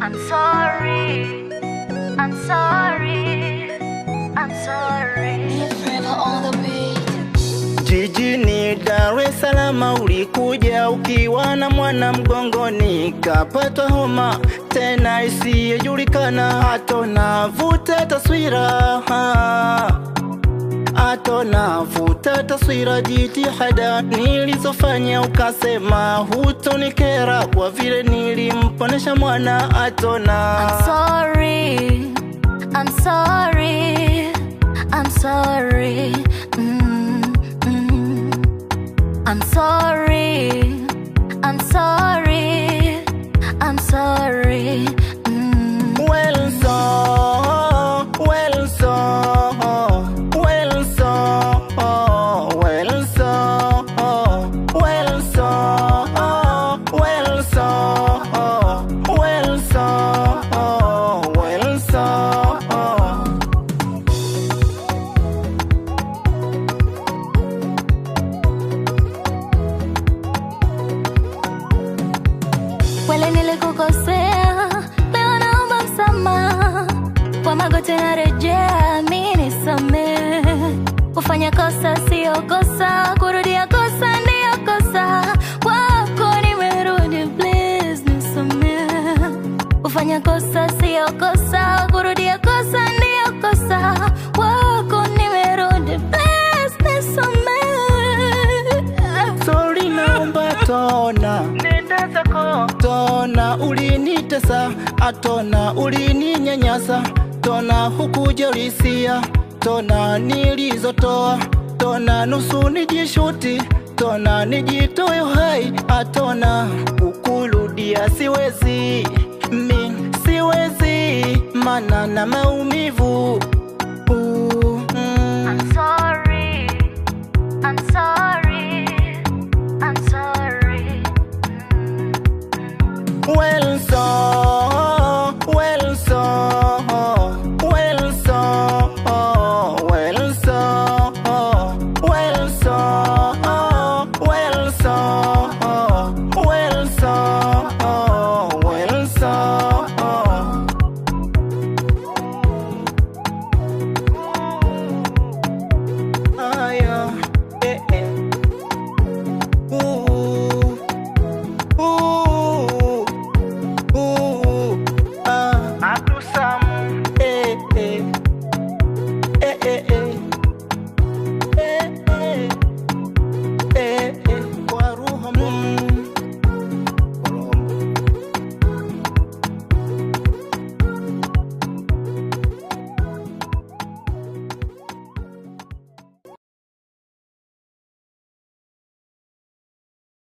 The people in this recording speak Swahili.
I'm sorry, I'm sorry, I'm sorry. You're forever on the beat. Jijini Dar es Salaam ulikuja ukiwa na mwana mgongoni, kapata homa tena isiyojulikana. Atona vuta taswira, atona vuta taswira jitihada nilizofanya, ukasema hutonikera kwa vile nilimponesha mwana. Atona I'm sorry, I'm sorry, I'm sorry. I'm sorry, I'm sorry, I'm sorry. Well so, well so, well so, well so, well so, well so, well so, well so. Wale nilikukosea, leo naomba msamaha. Kwa magoti narejea, mimi nisamehe. Kufanya kosa sio kosa, kurudia kosa ndio kosa. Kwako nimerudi, please nisamehe. Kufanya kosa sio kosa, kurudia kosa ndio kosa. Kwako nimerudi, please nisamehe. Sorry naomba tona, nenda zako. Tona ulinitesa, atona ulininyanyasa. Tona hukujolisia, tona nilizotoa. Tona nusu nijishuti, tona nijitoe hai. Atona kukurudia siwezi, mi siwezi, mana na maumivu. I'm sorry, I'm sorry, I'm sorry. Well so